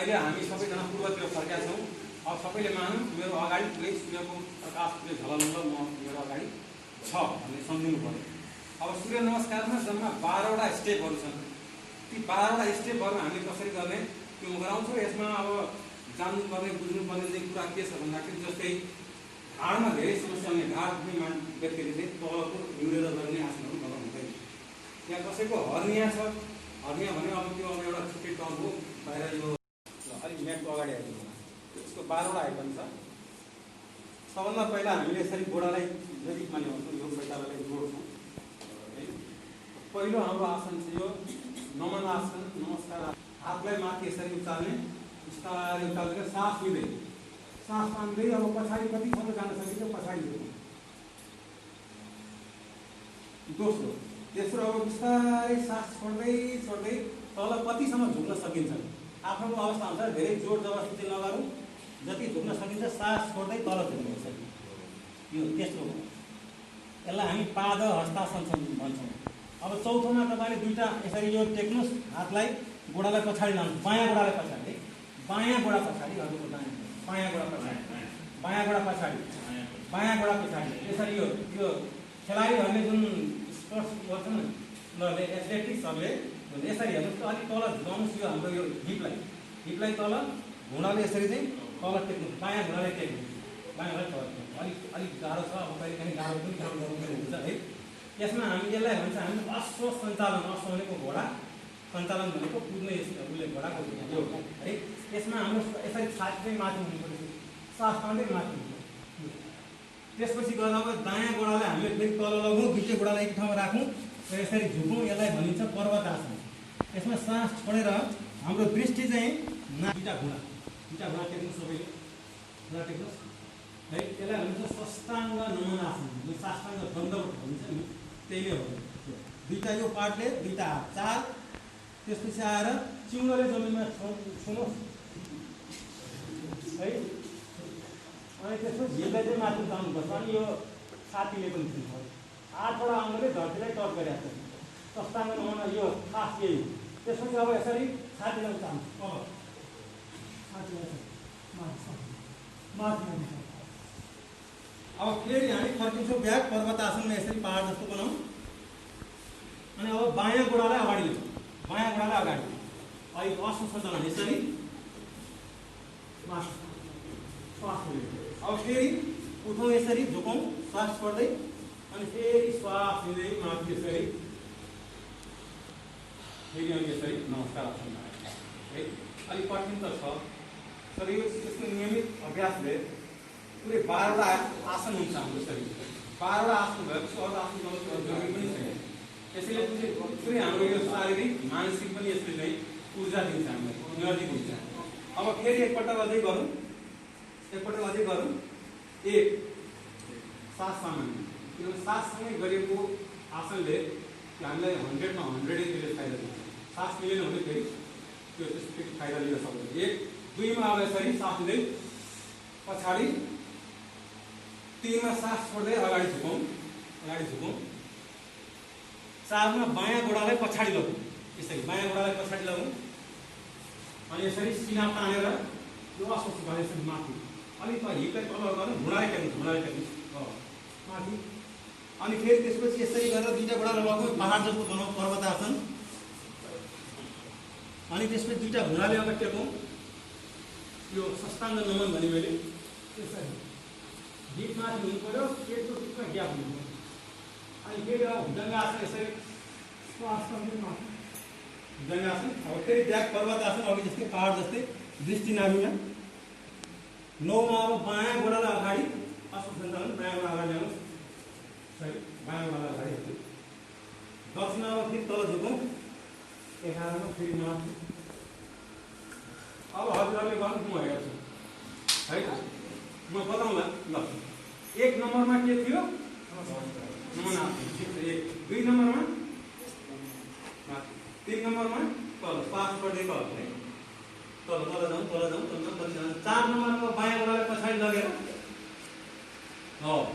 अहिले हामी सबैजना पूर्वतिर फर्केका छौँ। अब सबैले मानौँ मेरो अगाडि पुरै सूर्यको प्रकाश पुरै झलमल मेरो अगाडि छ भन्ने सम्झिनु पर्यो। अब सूर्य नमस्कारमा जम्मा 12वटा स्टेपहरू छन्। ती 12वटा स्टेपहरू हामीले कसरी गर्ने त्यो म गराउँछु। यसमा अब जान्नुपर्ने बुझ्नुपर्ने चाहिँ कुरा के छ भन्दाखेरि जस्तै ढाडमा धेरै समस्या हुने ढाड दुख्ने व्यक्तिले चाहिँ तलको निहुरेर गर्ने आसनहरू गर्नु हुँदैन। यहाँ कसैको हर्निया छ, हर्निया भने अब त्यो अब एउटा छुट्टै टर्म हो। बाहिर यो अलिक म्याटको अगाडि आइदिनु, त्यसको 12वटा आइटम छ। सबभन्दा पहिला हामीले यसरी गोडालाई जैविक माने भन्छौँ, यो पैतालालाई जोड्छौँ। पहिलो हाम्रो आसन चाहिँ यो नमन आसन, नमस्कार आसन। हातलाई माथि यसरी उचाल्ने, बिस्तारै उचालेर सास लिँदै, सास तान्दै अब पछाडि कतिसम्म जान सकिन्छ पछाडि झुक्नु। दोस्रो, तेस्रो अब बिस्तारै सास छोड्दै छोड्दै तल कतिसम्म झुक्न सकिन्छ आफ्नो अवस्था अनुसार धेरै जोड जबरजस्ती चाहिँ नगरौँ। जति झुक्न सकिन्छ सास छोड्दै तल झुक्नु सक्छ। यो तेस्रो हो। यसलाई हामी पाद हस्तासन भन्छौँ। अब चौथोमा तपाईँले दुईवटा यसरी यो टेक्नुहोस्, हातलाई गोडालाई पछाडि लानु, बायाँ गोडालाई पछाडि, बायाँ गोडा पछाडि, हजुरको दायाँ बायाँ गोडा पछाडि, बायाँ गोडा पछाडि, बायाँ गोडा पछाडि। यसरी यो खेलाडीहरूले जुन स्पोर्ट्स गर्छन् ल एथलेटिक्सहरूले यसरी हेर्नुहोस् त अलिक तल झुकाउनुहोस्। यो हाम्रो यो हिपलाई तल घुँडाले यसरी चाहिँ तल टेक्नु, बायाँ घुँडाले टेक्नु, बायाँ घुँडा तल अलिक गाह्रो छ। अब कहिले काहीँ गाह्रो पनि काम गर्नुपर्ने हुन्छ है। यसमा हामी यसलाई भन्छ हामी अश्व सञ्चालन, अश्व भनेको घोडा, सञ्चालन भनेको कुद्ने उसले घोडाको यो है। यसमा हाम्रो यसरी छाती चाहिँ माथि हुनु पर्यो, सास तान्दै माथि हुन्छ। त्यसपछि गएर अब दायाँ गोडालाई हामीले फेरि तल लगाउँ, दुईटै गोडालाई एक ठाउँमा राखौँ र यसरी झुकौँ। यसलाई भनिन्छ पर्वत आसन। यसमा सास छोडेर हाम्रो दृष्टि चाहिँ दुईवटा घुँडा टेक्नु, सबैले घुँडा टेक्नुहोस् है। यसलाई भनिन्छ साष्टाङ्ग नमन आसन, जो साष्टाङ्ग दण्डवत भनिन्छ नि, त्यही नै हो। दुईवटा यो पार्टले दुईवटा हात, 4। त्यसपछि आएर चिउडोले जमिनमा छुनुहोस् है। अनि त्यसपछि हिललाई चाहिँ माथि उठाउनुपर्छ। अनि यो छातीले पनि छुन्छ। 8वटा अङ्गले धरतीलाई टच गरिरहेको छ। साष्टाङ्ग नमन यो खास यही। त्यसपछि अब यसरी छातीलाई उठाउनु, अब छातीलाई माथि। अब फेरि हामी फर्किन्छौँ ब्याक, पर्वत आसनमा यसरी पहाड जस्तो बनाऊँ। अनि अब बायाँ गोडालाई अगाडि ल्याउँ, बायाँ गोडालाई अगाडि, अलिक अश्व सञ्चालन यसरी श्वास लिँदै। अब फेरि उठौँ, यसरी झुकौँ, श्वास छोड्दै, अनि फेरि श्वास लिँदै माथि यसरी, फेरि अनि यसरी नमस्कार आसन है। अलिक कठिन त छ, तर यो यसको नियमित अभ्यासले पुरै 12वटा आसन हुन्छ हाम्रो शरीर। 12वटा आसन भएपछि अरू आसन गर्नु जरुरी पनि छैन। यसैले पुरै हाम्रो यो शारीरिक मानसिक पनि यसले चाहिँ ऊर्जा दिन्छ, हामीलाई एनर्जी दिन्छ। अब फेरि एकपल्ट अझै गरौँ, एक सास सामान्य। किनभने साससँगै गरिएको आसनले हामीलाई 100मा 100 फाइदा दिन्छ। सास मिलेन भने फेरि त्यो त्यस्तो फाइदा लिन सक्दैन। 1, 2मा अब यसरी सास लिँदै पछाडि, 3मा सास छोड्दै अगाडि झुकौँ, 4मा बायाँ गोडालाई पछाडि लगाउँ, यसरी बायाँ गोडालाई पछाडि लगाउँ। अनि यसरी सिना तानेर यो अश्व सञ्चालन यसरी माथि, अलिक हिपलाई तल गर्नु, घुँडाले टेक्नु माथि। अनि फेरि त्यसपछि यसरी गरेर दुईवटा गोडा लगाउँ, पहाड जस्तो बनाउँ, पर्वत आसन। अनि त्यसपछि दुईवटा घुँडाले अगाडि टेकौँ, यो साष्टाङ्ग नमन भने मैले यसरी हिप माथि हुनु पऱ्यो, पेटको बिचमा ग्याप हुनु पऱ्यो। अनि फेरि अब भुजङ्गासन यसरी श्वास तान्दै माथि भुजङ्गासन। अब फेरि ब्याक पर्वत आसन, अघि जस्तै पहाड जस्तै दृष्टि नाभिमा। 9मा अब बायाँ गोडालाई अगाडि, अश्व सञ्चालन, बायाँ गोडा अगाडि ल्याउनुहोस्, सरी बायाँ गोडालाई अगाडि। 10मा अब फेरि तल झुकौँ, 11मा फेरि माथि। अब हजुरहरूले गर्नु, म हेर्छु है, म बताउँला ल। 1 नम्बरमा के थियो? नमन आसन। 1, 2 नम्बरमा माथि, 3 नम्बरमा तल, श्वास छोड्दै तल है, तल जाउँ, 4 नम्बरमा बायाँ गोडालाई पछाडि लगेर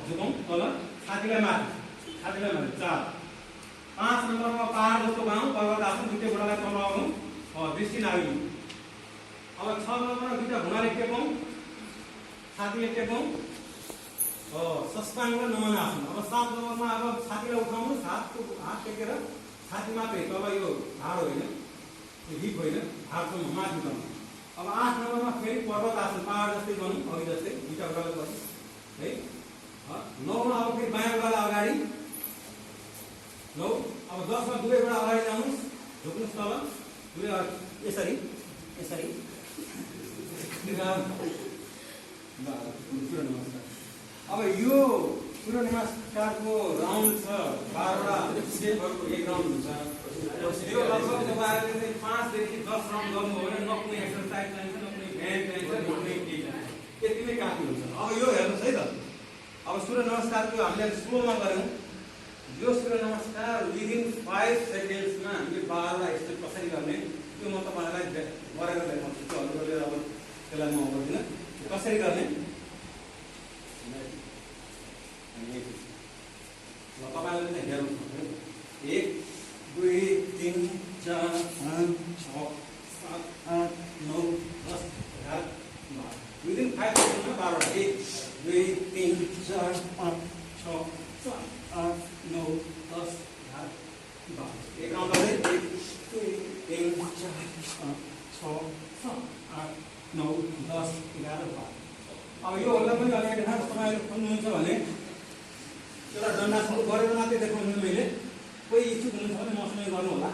झुकौँ तल, छातीलाई माथि, 4। 5 नम्बरमा पहाड जस्तो बनाऊँ, पर्वत आसन, दुईटै गोडालाई तल लगाउँ, दृष्टि नाभिनु। अब 6 नम्बरमा दुईटा घुँडाले टेकौँ, छातीले टेकौँ, सस्ताङ र नमनासन। अब 7 नम्बरमा अब छातीलाई उठाउनु, हात टेकेर छाती मात्रै, तल यो ढाड होइन, यो हिप होइन, ढाडसम्म माथि उठाउनु। अब 8 नम्बरमा फेरि पर्वतासन, पहाड जस्तै गर्नु, अघि जस्तै दुईटा घुँडाले पछि है। 9 मा अब फेरि बायाँ घुँडाले अगाडि 9। अब 10 मा दुवै घुँडा अगाडि जानुहोस्, झुक्नुहोस् तल, दुवै यसरी यसरी। सूर्य नमस्कार। अब यो सूर्य नमस्कारको राउन्ड छ 12वटा सेपहरूको एक राउन्ड हुन्छ। यो लगभग तपाईँहरूले चाहिँ 5 देखि 10 राउन्ड गर्नु हो भने न कुनै एक्सरसाइज चाहिन्छ, न कुनै व्यायाम चाहिन्छ, न कुनै के चाहिन्छ, यति नै काफी हुन्छ। अब यो हेर्नुहोस् है त, अब सूर्य नमस्कारको हामीले स्लोमा गऱ्यौँ। यो सूर्य नमस्कार विदिन 5 सेकेन्ड्समा हामीले 12वटा स्टेप कसरी गर्ने त्यो म तपाईँहरूलाई गरेर देखाउँछु। त्यो अरूले अब त्यसलाई म गर्दिनँ कसरी गर्ने। ल तपाईँहरूले चाहिँ हेर्नुहोस्, 1 2 3 4 5 6 7 8 9 10 11 12 विदिन 5 सेकेन्डमा 12वटा। 1 2 3 4 5 6 7 8 9 10 11 12 एक राउन्ड गर्दै 1 2 3 4 5 6 7 8 9 10 11 12। अब यो भन्दा पनि अलिकति खास तपाईँहरू खोज्नुहुन्छ भने एउटा दण्डासन गरेर मात्रै देखाउनु मैले, कोही इच्छुक हुनुहुन्छ भने मसँग गर्नु होला।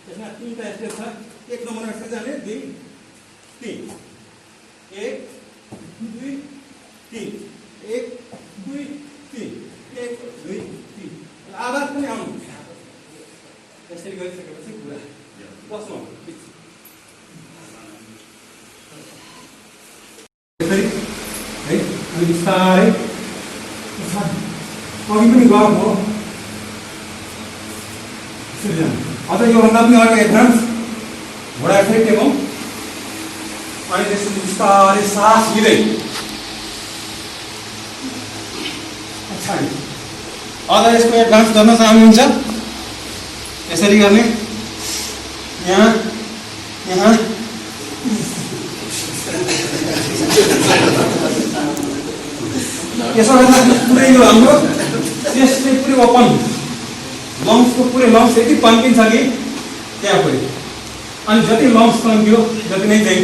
त्यसमा 3टा स्टेप छ। 1 नम्बरमा यसरी जाने, 2 3 1 2 3 1 2 3 1 2 3। आवाज पनि आउनु यसरी गरिसकेपछि पुरा बस्नु यसरी है। अनि बिस्तारै अघि पनि गरौँ हो यसरी जानु। अझ योभन्दा पनि अलिक एडभान्स घोडा यसरी टेकौँ, अनि त्यसपछि बिस्तारै सास लिँदै पछाडि। अझ यसको एडभान्स गर्न चाहनुहुन्छ यसरी गर्ने, यहाँ यहाँ यसो गर्दा पुरै यो हाम्रो चेस्ट चाहिँ पुरै ओपन, लङ्सको पुरै लङ्स यति तन्किन्छ कि त्यहाँ पुरै। अनि जति लङ्स तन्कियो जति नै चाहिँ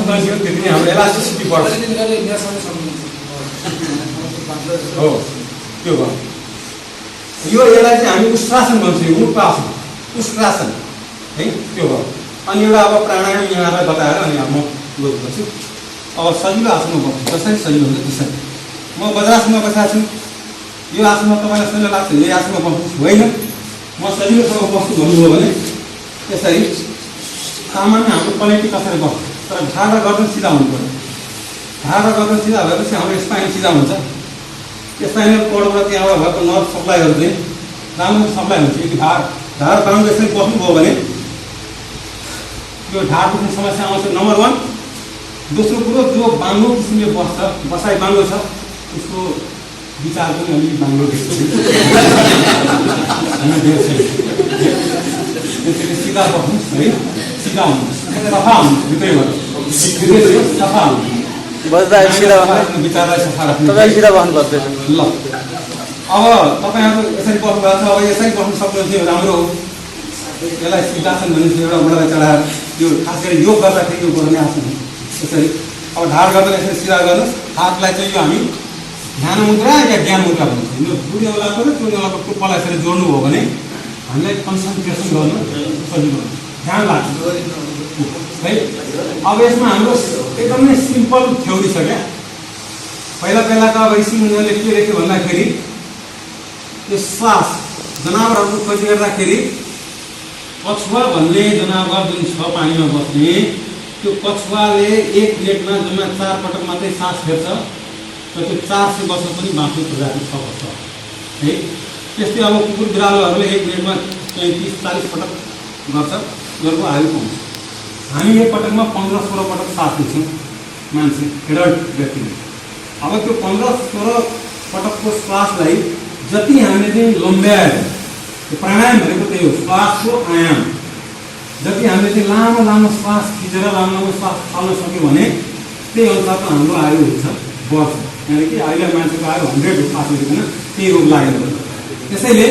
तन्कियो त्यति नै हाम्रो इलास्टिसिटी बढ्छ। हो त्यो भयो। यो यसलाई चाहिँ हामी उष्ट्रासन भन्छौँ, उष्ट्रासन उष्ट्रासन है, त्यो भयो। अनि एउटा अब प्राणायाम यहाँलाई बताएर अनि अब म क्लोज गर्छु। अब सजिलो आसनमा बस्छु, जसरी सजिलो हुन्छ त्यसरी। म वज्रासनमा बसेको छु, यो आसनमा तपाईँलाई सजिलो लाग्छ यही आसनमा बस्नुहोस्, होइन म सजिलोसँग बस्छु भन्नुभयो भने त्यसरी। सामान्य हाम्रो पलेटी कसरी बस्छ, तर ढाड र गर्दन सिधा हुनु पर्यो। ढाड र गर्दन सिधा भएपछि हाम्रो स्पाइन सिधा हुन्छ। स्पाइनल कोर्डबाट त्यहाँबाट भएको नर्भ सप्लाईहरू चाहिँ राम्रो सप्लाई हुन्छ। यदि ढाड बाहुन यसरी बस्नुभयो भने यो ढाड दुख्ने समस्या आउँछ, नम्बर 1। दोस्रो कुरो, जो बाङ्गो किसिमले बस्छ, बसाइ बाङ्गो छ, उसको विचार पनि अलिक बाङ्गो देख्छ। त्यसरी सिधा बस्नुहोस् है, सिधा हुनुहोस्, सफा हुनुहोस्, भित्रैबाट सफा हुनुहोस्, विचारलाई सफा राख्नु, सिधा बस्नुपर्छ। ल अब तपाईँहरू यसरी बस्नुभएको छ, अब यसरी बस्नु सक्नुहुन्छ राम्रो हो। यसलाई सिद्धासन भनिन्छ, एउटा घोडालाई चढाएर। यो खास गरी योग गर्दाखेरि यो गर्ने आसन हो यसरी। अब ढाड गर्दा यसरी सिधा गर्नुहोस्। हातलाई चाहिँ यो हामी ध्यान मुद्रा या ज्ञान मुद्रा भन्छौँ। यो दुईवटाको र चौधवटाको टुप्पालाई यसरी जोड्नु हो भने हामीलाई कन्सन्ट्रेसन गर्नु सजिलो हुन्छ, ध्यान लाग्छ है। अब यसमा हाम्रो एकदमै सिम्पल थ्योरी छ क्या। पहिलाका अब ऋषि मुनिहरूले के लेख्यो भन्दाखेरि यो सास जनावरहरूको खोजी गर्दाखेरि कछुवा भन्ने जनावर जुन छ पानीमा बस्ने, त्यो कछुवाले 1 मिनटमा जम्मा 4 पटक मात्रै सास फेर्छ, र त्यो 400 वर्ष पनि बाँच्ने प्रजाति छ भन्छ है। त्यस्तै अब कुकुर बिरालोहरूले 1 मिनटमा 35-40 पटक गर्छ, गर्को आयु पाउँछ। हामी एक पटकमा 15-16 पटक सास लिन्छौँ मान्छे, एडल्ट व्यक्तिले। अब त्यो 15-16 पटकको श्वासलाई जति हामीले चाहिँ लम्ब्याएर, प्राणायाम भनेको त्यही हो, श्वासको आयाम जति हामीले चाहिँ लामो लामो श्वास खिचेर लामो लामो श्वास फाल्न सक्यौँ भने त्यही अनुसारको हाम्रो आयु हुन्छ बढ्छ। यानि कि अहिले मान्छेको आयु 100 पास हुँदैन, त्यही रोग लागेर गर्छ। त्यसैले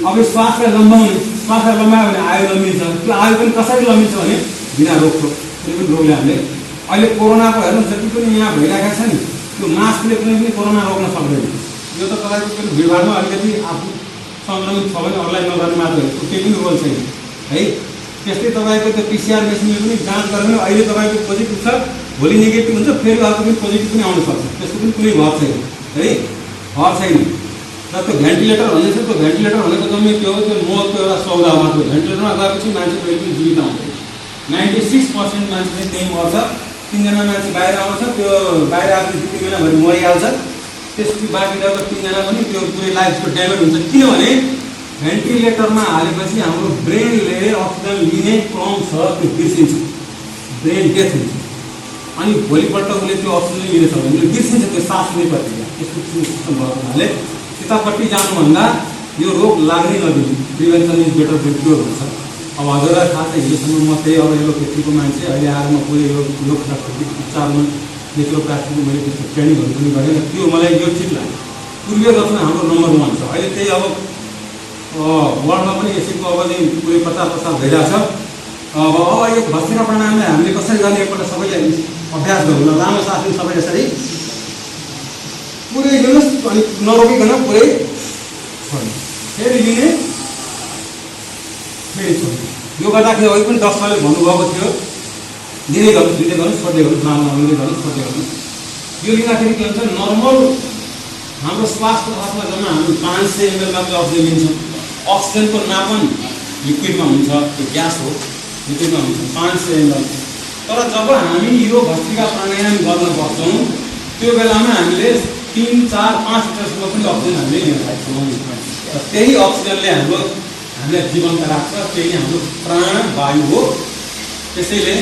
अब श्वासलाई लम्बाउने, श्वासलाई लम्बायो भने आयु लम्बिन्छ। त्यो आयु पनि कसरी लम्बिन्छ भने बिना रोगको कुनै पनि रोगले हामीले अहिले कोरोनाको हेर्नु जति पनि यहाँ भइरहेको छ नि, त्यो मास्कले कुनै पनि कोरोना रोक्न सक्दैन। यो त तपाईँको पनि भिडभाडमा अलिकति आफू सङ्क्रमित छ भने अरूलाई नगर्ने मात्र हो, केही पनि रोल छैन है। त्यस्तै तपाईँको त्यो PCR मेसिनले पनि जाँच गर्यो भने अहिले तपाईँको पोजिटिभ छ, भोलि नेगेटिभ हुन्छ, फेरि अर्को पनि पोजिटिभ पनि आउन सक्छ। त्यसको पनि कुनै भर छैन है, भर छैन। र त्यो भेन्टिलेटर भन्ने छ, त्यो भेन्टिलेटर भनेको जम्मै के हो, त्यो मौतको एउटा सौदा मात्र हो। भेन्टिलेटरमा गएपछि मान्छे कहिले पनि जीवित आउँदैन। 96% मान्छे चाहिँ त्यहीँ मर्छ। 3 जना मान्छे बाहिर आउँछ, त्यो बाहिर आएपछि 3 महिनाभरि मरिहाल्छ। त्यसपछि बाँकी रहेको 3 जना पनि त्यो पुरै लाइफको ड्यामेज हुन्छ। किनभने भेन्टिलेटरमा हालेपछि हाम्रो ब्रेनले अक्सिजन लिने क्रम छ त्यो बिर्सिन्छ, ब्रेन डेथ हुन्छ। अनि भोलिपल्ट उसले त्यो अक्सिजन लिन सक्दैन, उसले बिर्सिन्छ त्यो सास लिने प्रक्रिया। त्यस्तो सिस्टम भएको हुनाले त्यतापट्टि जानुभन्दा यो रोग लाग्नै नदिनु, prevention is better than cure भन्छ। अब हजुरलाई थाहा छ, हिजोसम्म म त्यही अब एलोपेथीको मान्छे, अहिले आएर म पुरै यो प्राकृतिक उपचारमा नेचुरोप्याथीको मैले त्यस्तो ट्रेनिङहरू पनि गरेँ। त्यो मलाई यो ठिक लाग्यो। पूर्वीय दर्शन हाम्रो नम्बर 1 छ। अहिले त्यही अब वर्ल्डमा पनि यसैको अब चाहिँ पुरै प्रचार भइरहेछ। अब यो भस्त्रिका प्राणायामलाई हामीले कसरी गर्ने एकपल्ट सबैले अभ्यास गरौँ न। लामो सास लिनु, सबै यसरी पुरै लिनुहोस् अनि नरोकिकन पुरै छोड्नु, फेरि लिने फेरि छोड्नु। यो गर्दाखेरि अघि पनि डक्टरले भन्नुभएको थियो, लिँदै गर्नुहोस्, लिँदै गर्नुहोस्, छोड्दै गर्नुहोस्, लामो लामो लिँदै गर्नुहोस्, छोड्दै गर्नुहोस्। यो लिँदाखेरि के हुन्छ, नर्मल हाम्रो श्वासको अवस्थामा जम्मा हामी 500 ml मात्र अक्सिजन लिन्छौँ। अक्सिजनको नापन लिक्विडमा हुन्छ, त्यो ग्यास हो, लिक्विडमा हुन्छ 500 ml। तर जब हामी यो भस्त्रिका प्राणायाम गर्न बस्छौँ त्यो बेलामा हामीले 3, 4, 5 लिटरसम्म पनि अक्सिजन हामीले लिन सक्छौँ। त्यही अक्सिजनले हामीलाई जीवन्त राख्छ, त्यही हाम्रो प्राणवायु हो। त्यसैले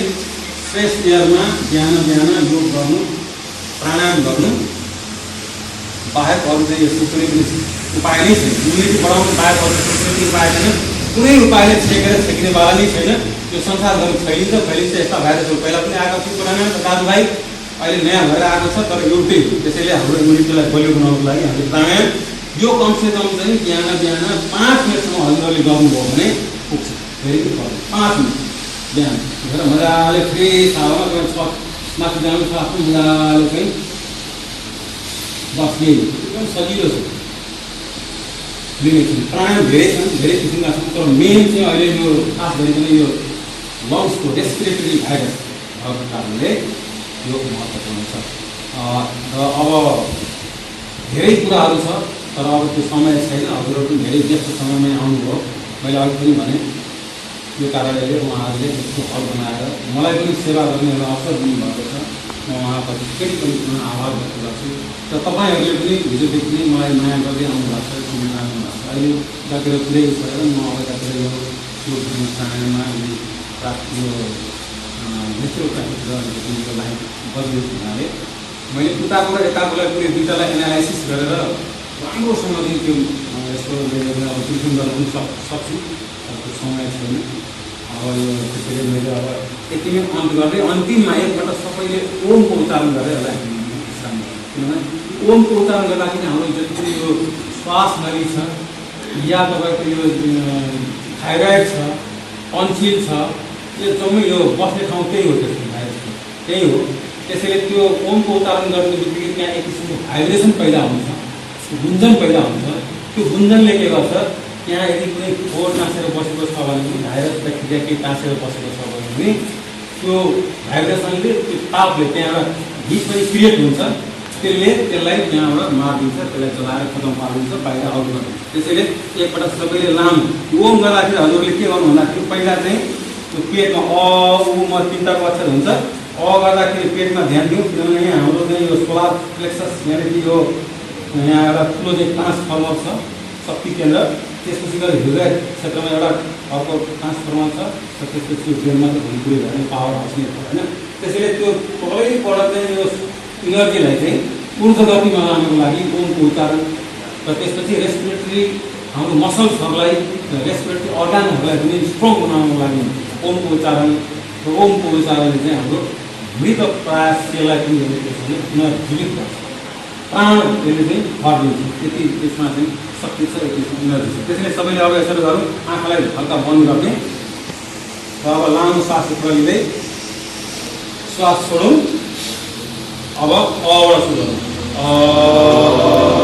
फ्रेस एयरमा बिहान बिहान योग गर्नु, प्राणायाम गर्नु बाहेक अरू चाहिँ यसको कुनै पनि उपाय नै छैन। इम्युनिटी बढाउनु बाहेक अरू कुनै पनि उपाय छैन। कुनै उपायले छेक्नेवाला नै छैन। यो संसारभरि फैलिन्छ यस्ता भाइरसहरू पहिला पनि आएको थियो पुरानो दाजुभाइ, अहिले नयाँ भएर आएको छ, तर एउटै। त्यसैले हाम्रो इम्युनिटीलाई बलियो बनाउनको लागि हामीले प्राणायाम यो कमसेकम चाहिँ बिहान बिहान 5 मिनटसम्म हजुरहरूले गर्नुभयो भने पुग्छ। फेरि 5 मिनट बिहान उठेर मजाले फ्रेस हावामा माथि जानु छ, आफ्नो मजाले चाहिँ बस्ने एकदम सजिलो छ। प्राणायाम धेरै छन्, धेरै किसिमका छन्, तर मेन चाहिँ अहिले यो खास गरिकन यो लङ्सको रेस्पिरेटरी भाइरस भएको कारणले यो महत्त्वपूर्ण छ। र अब धेरै कुराहरू छ, तर अब त्यो समय छैन। हजुरहरू पनि धेरै व्यस्त समयमै आउनुभयो। मैले अघि पनि भने यो कारणले उहाँहरूले यसको हल बनाएर मलाई पनि सेवा गर्ने एउटा अवसर दिनुभएको छ। म उहाँप्रति फेरि पनि आभार व्यक्त गर्छु। र तपाईँहरूले पनि हिजोदेखि नै मलाई माया गर्दै आउनुभएको छ, चिन्ता आउनुभएको छ। अहिले जातिर पुरै छोडेर म अब जातिर यो प्राणायाममा यो नेचुरोप्याथीको लागि बदलिएको हुनाले मैले उताको र यताकोलाई पुरै दुईवटालाई एनालाइसिस गरेर राम्रोसँग चाहिँ त्यो यसको अब ट्रिटमेन्ट गर्न पनि सक्छु। त्यो समय छैन। अब यो त्यसैले मैले अब यतिमै अन्त गर्दै अन्तिममा एकपल्ट सबैले ओमको उच्चारण गरेर यसलाई किनभने ओमको उच्चारण गर्दाखेरि हाम्रो जति पनि यो श्वास नली छ या तपाईँको यो थाइरोइड छ, टन्सिल छ, यो जम्मै यो बस्ने ठाउँ त्यही हो, त्यसको भाइरसको त्यही हो। त्यसैले त्यो ओमको उच्चारण गर्ने बित्तिकै त्यहाँ एक किसिमको भाइब्रेसन पैदा हुन्छ, गुन्जन पैदा हुन्छ। त्यो गुन्जनले के गर्छ, त्यहाँ यदि कुनै फोहोर टाँसेर बसेको छ भने पनि, भाइरस ब्याक्टेरिया केही टाँसेर बसेको छ भने पनि त्यो भाइब्रेसनले, त्यो तापले त्यहाँ हिट पनि क्रिएट हुन्छ, त्यसलाई त्यहाँबाट मारिदिन्छ, त्यसलाई जलाएर खतम पारिदिन्छ, बाहिर आउट गरिदिन्छ। त्यसैले एकपल्ट सबैले लामो ओम गर्दाखेरि हजुरले के गर्नु भन्दाखेरि पहिला चाहिँ त्यो पेटमा अ उ म 3 अक्षर हुन्छ। अ गर्दाखेरि पेटमा ध्यान दिउँ, किनभने हाम्रो चाहिँ यो सोलर प्लेक्सस यानि कि यो यहाँ एउटा ठुलो चाहिँ ट्रान्सफर्मर छ, शक्ति केन्द्र। त्यसपछि गएर हृदय क्षेत्रमा एउटा अर्को ट्रान्सफर्मर छ, त्यसपछि ब्रेनमा त भुइँपुरी भयो भने पावर हाउस नै छ होइन। त्यसैले त्यो पहिल्यैबाट चाहिँ यो इनर्जीलाई चाहिँ ऊर्जा गतिमा लानको लागि ओमको उच्चारण र त्यसपछि रेस्पिरेटरी हाम्रो मसल्सहरूलाई, रेस्पिरेटरी अर्गानहरूलाई पनि स्ट्रङ बनाउनको लागि ओमको उच्चारण र ओमको उच्चारणले चाहिँ हाम्रो मृत प्राय सेललाई पनि यसले त्यसले पुनर्जीवित गर्छ, प्राण यसले चाहिँ फर्दिन्छ। त्यति त्यसमा चाहिँ शक्ति छ, यति इनर्जी छ। त्यसैले सबैले अब यसरी गरौँ, आँखालाई हल्का बन्द गर्ने र अब लामो सास भित्र लिँदै श्वास छोडौँ। अब अबाट सुरु गरौँ।